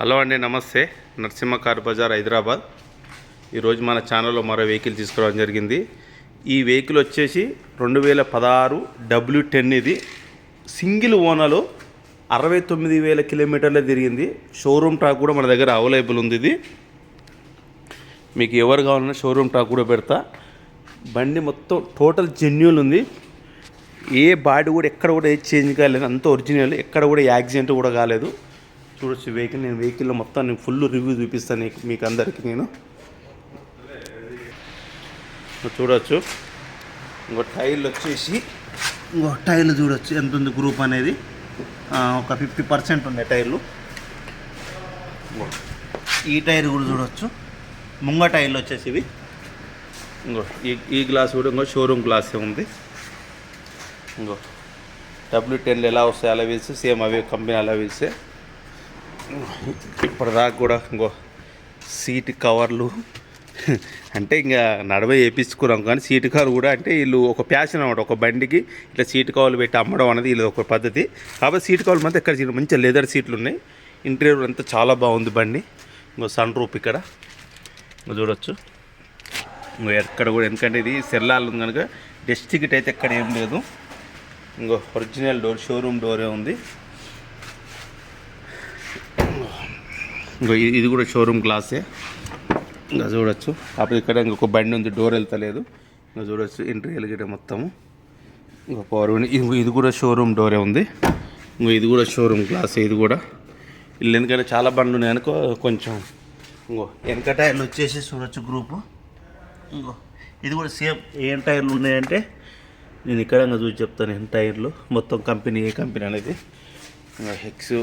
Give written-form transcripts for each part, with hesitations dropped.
Hello అండి, నమస్తే. Narasimha car Bazar, Hyderabad. ఈరోజు మన ఛానల్లో మరో వెహికల్ తీసుకురావడం జరిగింది. ఈ వెహికల్ వచ్చేసి 2016 W10. ఇది సింగిల్ ఓనర్లో 69,000 కిలోమీటర్లే తిరిగింది. షోరూమ్ ట్రాక్ కూడా మన దగ్గర అవైలబుల్ ఉంది. ఇది మీకు ఎవరు కావాలన్నా షోరూమ్ ట్రాక్ కూడా పెడతా. బండి మొత్తం టోటల్ జెన్యూన్ ఉంది. ఏ బాడీ కూడా ఎక్కడ కూడా ఏ చేంజ్ కాలేదు, అంత ఒరిజినల్. ఎక్కడ కూడా యాక్సిడెంట్ కూడా కాలేదు. చూడొచ్చు వెహికల్లో మొత్తం నేను ఫుల్ రివ్యూ చూపిస్తాను మీకు అందరికీ. నేను చూడొచ్చు. టైర్లు వచ్చేసి టైర్లు చూడొచ్చు ఎంత ఉంది గ్రూప్ అనేది. ఒక 50% ఉన్నాయి టైర్లు. ఈ టైర్ కూడా చూడొచ్చు. ముంగ టైర్లు వచ్చేసి ఇవి. ఈ గ్లాస్ కూడా షోరూమ్ గ్లాసే ఉంది. W10 ఎలా వస్తాయి అలా వీల్స్ సేమ్ అవే కంపెనీ అలా వీల్సే. ఇప్పటిదాకా కూడా సీట్ కవర్లు అంటే ఇంకా నడవ వేయించుకున్నాం, కానీ సీట్ కవర్ కూడా అంటే వీళ్ళు ఒక ప్యాషన్ అన్నమాట. ఒక బండికి ఇట్లా సీట్ కవర్లు పెట్టి అమ్మడం అనేది వీళ్ళు ఒక పద్ధతి. కాబట్టి సీట్ కవర్లు మాత్రం ఎక్కడ మంచిగా లెదర్ సీట్లు ఉన్నాయి. ఇంటీరియర్ అంతా చాలా బాగుంది బండి. సన్ రూప్ ఇక్కడ చూడొచ్చు. ఎక్కడ కూడా, ఎందుకంటే ఇది సెల్లాలు ఉంది కనుక డస్ట్ టికెట్ అయితే ఎక్కడ ఏం లేదు. ఒరిజినల్ డోర్, షోరూమ్ డోరే ఉంది. ఇది కూడా షోరూమ్ గ్లాసే. ఇంకా చూడొచ్చు. అప్పుడు ఇక్కడ ఇంకొక బండి ఉంది, డోర్ వెళ్తలేదు. ఇంకా చూడొచ్చు ఇంటీరియర్ గిట్ట మొత్తము. ఇంకా పవర్ ఇది కూడా షోరూమ్ డోరే ఉంది. ఇది కూడా షోరూమ్ గ్లాసే. ఇది కూడా ఇల్లు, ఎందుకంటే చాలా బండ్లు ఉన్నాయి అనుకో. కొంచెం వెనక టైర్లు వచ్చేసి చూడొచ్చు గ్రూపు. ఇది కూడా సేమ్ ఏం టైర్లు ఉన్నాయంటే నేను ఇక్కడ చూసి చెప్తాను. ఏం టైర్లు మొత్తం కంపెనీ, ఏ కంపెనీ అనేది హెక్స్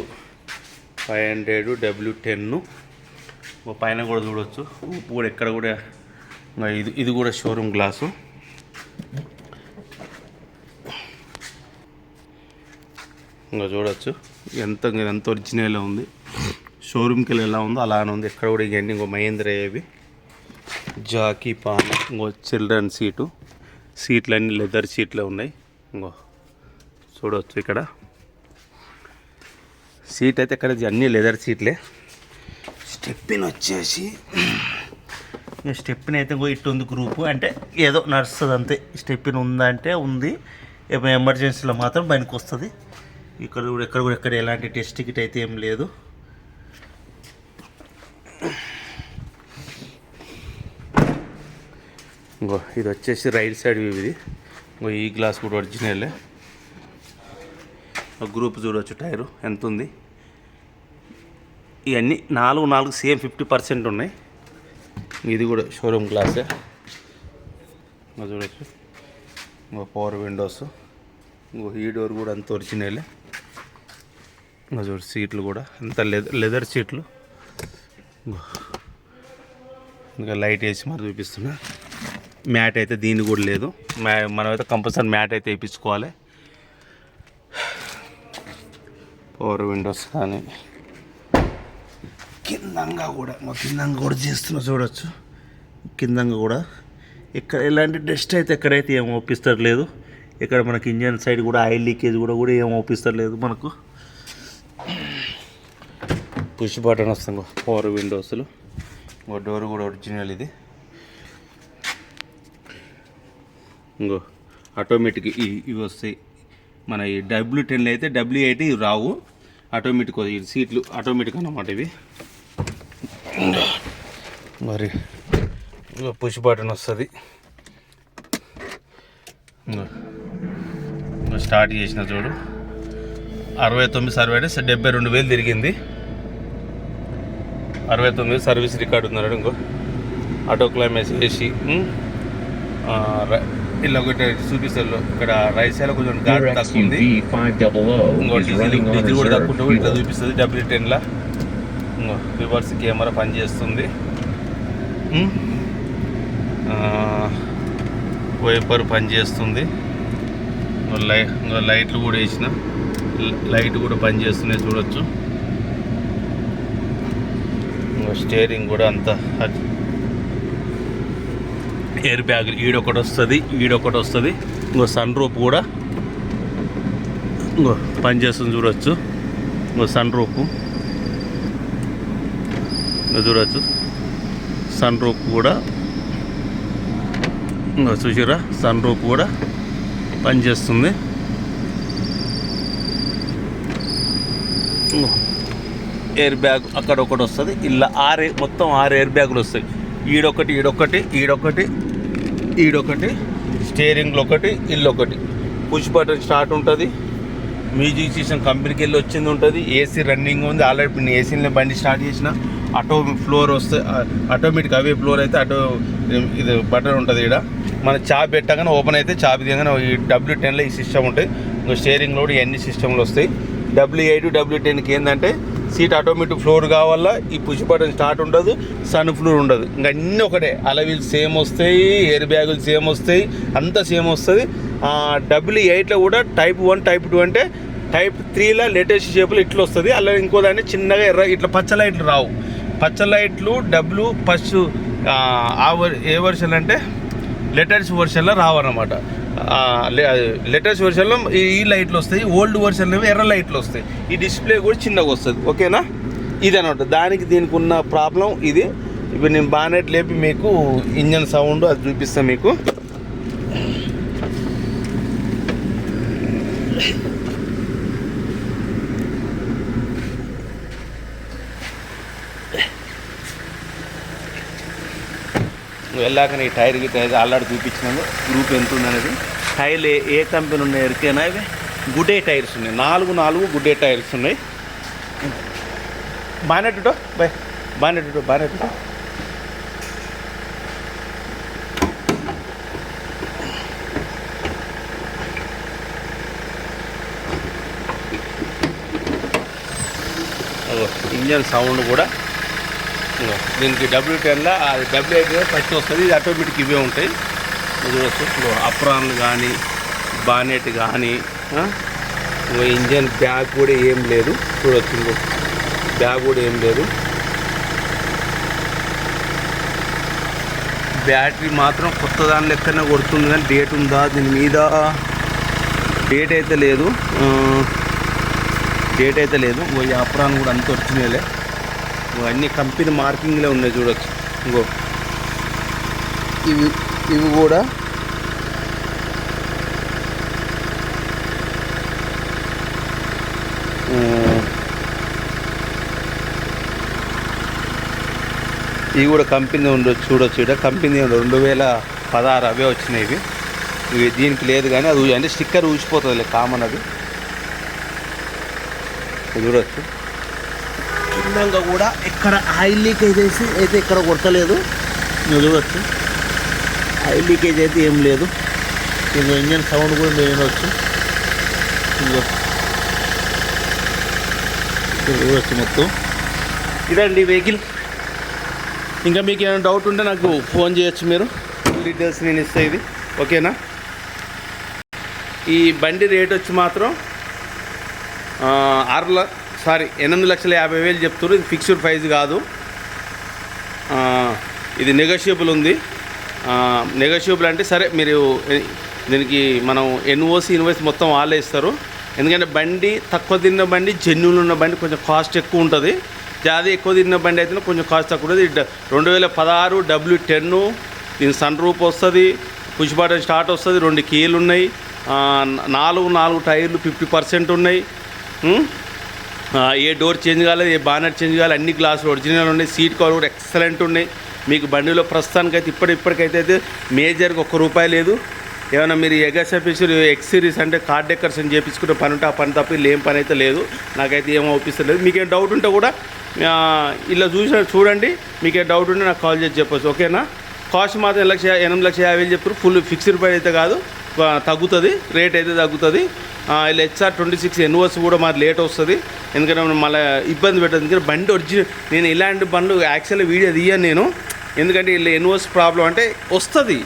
500 W10. పైన కూడా చూడవచ్చు. ఉప్పు కూడా ఎక్కడ కూడా. ఇది కూడా షోరూమ్ గ్లాసు. ఇంకా చూడవచ్చు ఎంత ఒరిజినల్ ఉంది. షోరూమ్కి వెళ్ళి ఎలా ఉందో అలానే ఉంది. ఎక్కడ కూడా ఇవన్నీ మహేంద్ర ఏవి జాకీ పాన్. చిల్డ్రన్ సీట్లు అన్నీ లెదర్ సీట్లే ఉన్నాయి. చూడవచ్చు ఇక్కడ సీట్ అయితే ఇక్కడ అన్నీ లెదర్ సీట్లే. స్టెప్పిన్ వచ్చేసి స్టెప్పిన్ అయితే ఇటు ఉంది గ్రూపు. అంటే ఏదో నడుస్తుంది అంతే. స్టెప్పిన్ ఉందంటే ఉంది, ఎమర్జెన్సీలో మాత్రం పనికి వస్తుంది. ఎక్కడ కూడా ఎలాంటి టెస్ట్ టికెట్ అయితే ఏం లేదు. ఇది వచ్చేసి రైట్ సైడ్ ఇది. ఈ గ్లాస్ కూడా ఒరిజినలే. గ్రూప్ చూడవచ్చు. టైరు ఎంత ఉంది. ఇవన్నీ 4 సేమ్ 50% ఉన్నాయి. ఇది కూడా షోరూమ్ గ్లాసే. చూడవచ్చు. Power Windows. ఈ డోర్ కూడా అంత ఒరిజినలే. చూడ సీట్లు కూడా అంత లెదర్ సీట్లు. ఇంకా లైట్ వేసి మరి చూపిస్తున్నా. మ్యాట్ అయితే దీన్ని కూడా లేదు. మనమైతే కంపల్సరీ మ్యాట్ అయితే వేయించుకోవాలి. పవర్ విండోస్ కానీ కిందంగా కూడా చేస్తున్నా చూడవచ్చు. కిందంగా కూడా ఇక్కడ ఎలాంటి డస్ట్ అయితే ఎక్కడైతే ఏం ఒప్పిస్తలేదు. ఇక్కడ మనకి ఇంజన్ సైడ్ కూడా ఆయిల్ లీకేజ్ కూడా ఏం ఒప్పిస్తలేదు మనకు. పుష్ బటన్ వస్తాం. పవర్ విండోస్లు. డోర్ కూడా ఒరిజినల్ ఇది. ఆటోమేటిక్ ఇవి వస్తాయి. మన ఈ W10 అయితే W8 ఇవి రావు. ఆటోమేటిక్ ఈ సీట్లు ఆటోమేటిక్ అన్నమాట ఇవి. మరి పుష్ బటన్ వస్తుంది. స్టార్ట్ చేసిన చూడు. 69 సర్వే అంటే 72,000 తిరిగింది. 69 సర్వీస్ రికార్డు ఉన్నాడు. ఆటో క్లైమేక్స్ వేసి ఇలా ఒకటి చూపిస్తారు. ఇక్కడ రైట్ సైడ్ కొంచెం గాడి తక్కువ ఉంది. డీజిల్ కూడా తక్కువ ఇట్లా చూపిస్తుంది. W10లా రివర్స్ కెమెరా పనిచేస్తుంది. వైపర్ పనిచేస్తుంది. లైట్లు కూడా వేసిన. లైట్ కూడా పనిచేస్తున్నాయి చూడొచ్చు. స్టీరింగ్ కూడా అంతా ఎయిర్ బ్యాగ్ ఈడొకటి వస్తుంది. సన్ రూప్ కూడా పనిచేస్తుంది చూడొచ్చు. సన్ రూపు ఇంకా చూడవచ్చు సన్ రూఫ్ కూడా ఇంకా చూసిరా సన్ రూఫ్ కూడా పనిచేస్తుంది. ఎయిర్ బ్యాగ్ అక్కడ ఒకటి వస్తుంది. ఇలా మొత్తం 6 ఎయిర్ బ్యాగులు వస్తాయి. ఈడొకటి ఈడొకటి ఈడొకటి ఈడొకటి స్టీరింగ్లో ఒకటి ఇల్లొకటి. పుష్ బటన్ స్టార్ట్ ఉంటుంది. మ్యూజిక్ సిస్టమ్ కంపెనీకి వెళ్ళి వచ్చింది ఉంటుంది. ఏసీ రన్నింగ్ ఉంది. ఆల్రెడీ నేను ఏసీలో బండి స్టార్ట్ చేసిన. ఫ్లోర్ వస్తే ఆటోమేటిక్ అవే ఫ్లోర్ అయితే ఇది బటన్ ఉంటుంది. ఇక్కడ మన చాబ్ పెట్టగానే ఓపెన్ అయితే చాబ్ దిగానే ఈ W10లో ఈ సిస్టమ్ ఉంటుంది. ఇంకా స్టీరింగ్లో కూడా ఇవన్నీ సిస్టమ్లు వస్తాయి. W8 W10కి ఏంటంటే సీట్ ఆటోమేటిక్ ఫ్లోర్ కావాలా, ఈ పుష్ బటన్ స్టార్ట్ ఉండదు, సన్ ఫ్లోర్ ఉండదు. ఇంకా అన్నీ ఒకటే. అలవీలు సేమ్ వస్తాయి, ఎయిర్ బ్యాగులు సేమ్ వస్తాయి, అంతా సేమ్ వస్తుంది. W8లో కూడా టైప్ 1 టైప్ 2 అంటే టైప్ 3లో లేటెస్ట్ షేపులు ఇట్లా వస్తుంది. అలా ఇంకో దాన్ని చిన్నగా ఇట్లా పచ్చ లైట్లు రావు. పచ్చ లైట్లు ఫస్ట్ ఏ వర్షన్ అంటే లేటెస్ట్ వర్షన్లో రావన్నమాట. లేటెస్ట్ వర్షన్లో ఈ లైట్లు వస్తాయి. ఓల్డ్ వర్షన్లో ఎర్ర లైట్లు వస్తాయి. ఈ డిస్ప్లే కూడా చిన్నగా వస్తుంది. ఓకేనా, ఇది అనమాట. దీనికి ఉన్న ప్రాబ్లం ఇది. ఇప్పుడు నేను బానెట్ లేపి మీకు ఇంజన్ సౌండ్ అది చూపిస్తాను మీకు. వెళ్ళాక ఈ టైర్ ఆల్రెడీ చూపించినాను గ్రూప్ ఎంత ఉందనేది. టైర్లు ఏ కంపెనీ ఉన్నాయి ఎరికేనా? ఇవి గుడ్డే టైర్స్ ఉన్నాయి. 4 గుడ్డే టైర్స్ ఉన్నాయి. బానెట్టుటో బానెట్టుటో ఇంజన్ సౌండ్ కూడా దీనికి W10లో W8 ఫస్ట్ వస్తుంది. ఇది ఆటోమేటిక్ ఇవే ఉంటాయి. చూడవచ్చు అప్రాన్లు కానీ బానెట్ కానీ ఇంజన్ బ్యాగ్ కూడా ఏం లేదు. చూడవచ్చు బ్యాగ్ కూడా ఏం లేదు. బ్యాటరీ మాత్రం కొత్త దాని లెక్కనే కొడుతుంది కానీ డేట్ ఉందా దీని మీద? డేట్ అయితే లేదు. ఈ అప్రాన్ కూడా అంత వచ్చినాయిలే. అన్ని కంపెనీ మార్కింగ్లే ఉన్నాయి. చూడవచ్చు ఇంకో ఇవి కూడా కంపెనీ ఉండొచ్చు. చూడొచ్చు ఇక్కడ కంపెనీ 2016 అవే వచ్చినాయి. ఇవి దీనికి లేదు కానీ అది అంటే స్టిక్కర్ ఊసిపోతుంది కామన్. అది చూడవచ్చు. చిన్నగా కూడా ఎక్కడ ఆయిల్ లీకేజ్ అయితే ఇక్కడ కొట్టలేదు. చూడవచ్చు ఆయిల్ లీకేజ్ అయితే ఏం లేదు. ఇంకా ఇంజన్ సౌండ్ కూడా మీరు వినవచ్చు. చూడవచ్చు మొత్తం ఇదండి వెహికల్. ఇంకా మీకు ఏమైనా డౌట్ ఉంటే నాకు ఫోన్ చేయొచ్చు మీరు. డీటెయిల్స్ నేను ఇస్తాను ఇది. ఓకేనా. ఈ బండి రేట్ వచ్చి మాత్రం 8,50,000 చెప్తున్నారు. ఇది ఫిక్స్డ్ ప్రైస్ కాదు. ఇది నెగోషియబుల్ ఉంది. నెగోషియబుల్ అంటే సరే మీరు దీనికి మనం ఇన్వాయిస్ మొత్తం వాళ్ళే ఇస్తారు. ఎందుకంటే బండి తక్కువ తిన్న బండి జెన్యూన్ ఉన్న బండి కొంచెం కాస్ట్ ఎక్కువ ఉంటుంది. జాది ఎక్కువ తిన్న బండి అయితే కొంచెం కాస్ట్ తక్కువ ఉంటుంది. 2016 W10 దీని సన్ రూఫ్ వస్తుంది, పుష్ బటన్ స్టార్ట్ వస్తుంది, 2 కీలు ఉన్నాయి, 4 టైర్లు 50% ఉన్నాయి. ఏ డోర్ చేంజ్ కాలేదు, ఏ బానెట్ చేంజ్ కాలేదు, అన్ని గ్లాసులు ఒరిజినల్ ఉన్నాయి. సీట్ కవర్ కూడా ఎక్సలెంట్ ఉన్నాయి. మీకు బండిలో ప్రస్తుతానికైతే ఇప్పటికైతే మేజర్గా ₹1 లేదు. ఏమైనా మీరు ఎక్స్ సిరీస్ అంటే కార్ డెకరేషన్ చేయించుకుంటే పని ఉంటే ఆ పని తప్ప ఏం పని అయితే లేదు. నాకైతే ఏం అవుపిస్తలేదు. మీకేం డౌట్ ఉంటే కూడా ఇలా చూడండి. మీకేం డౌట్ ఉంటే నాకు కాల్ చేసి చెప్పచ్చు. ఓకేనా. కాస్ట్ మాత్రం 8,50,000 చెప్తారు. ఫుల్ ఫిక్స్డ్ ప్రైస్ అయితే కాదు, తగ్గుతుంది, రేట్ అయితే తగ్గుతుంది. ఇలా HR26 ఎన్ఓస్ కూడా మాది లేట్ వస్తుంది. ఎందుకంటే మళ్ళీ ఇబ్బంది పెట్టదు. ఎందుకంటే బండి ఒరిజినల్ నేను ఇలాంటి బండ్లు యాక్చువల్గా వీడియో తీయను నేను. ఎందుకంటే ఇలా ఎన్ఓస్ ప్రాబ్లం అంటే వస్తుంది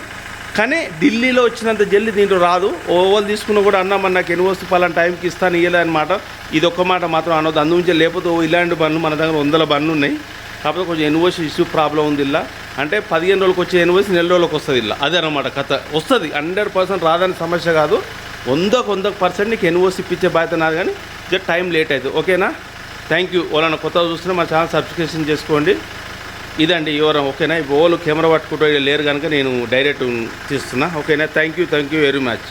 కానీ ఢిల్లీలో వచ్చినంత జల్దీ దీంట్లో రాదు. ఓవర్ తీసుకున్నా కూడా అన్న నాకు ఎన్ఓస్ పలానా టైంకి ఇస్తాను ఇయ్యలే అనమాట. ఇది ఒక్క మాట మాత్రం అనవద్దు. అందుగురించి లేకపోతే ఇలాంటి బండ్లు మన దగ్గర 100 బండ్లు ఉన్నాయి. కాకపోతే కొంచెం ఎన్ఓస్ ఇష్యూ ప్రాబ్లం ఉంది. ఇలా అంటే 15 రోజులకు వచ్చే ఎన్ఓస్ నెల రోజులకు వస్తుంది. ఇలా అదే అనమాట కథ. వస్తుంది 100% రాదని సమస్య కాదు. 100% నీకు ఎన్ఓస్ ఇప్పించే బాధ్యత నాది, కానీ జస్ట్ టైం లేట్ అవుతుంది. ఓకేనా. Thank you. వాళ్ళని కొత్తగా చూస్తున్నా మా ఛానల్ సబ్స్క్రిప్షన్ చేసుకోండి. ఇదండి వివరం. ఓకేనా, ఇప్పుడు ఓలు కెమెరా పట్టుకుంటూ లేరు కనుక నేను డైరెక్ట్ తీస్తున్నా. ఓకేనా, థ్యాంక్ యూ వెరీ మచ్.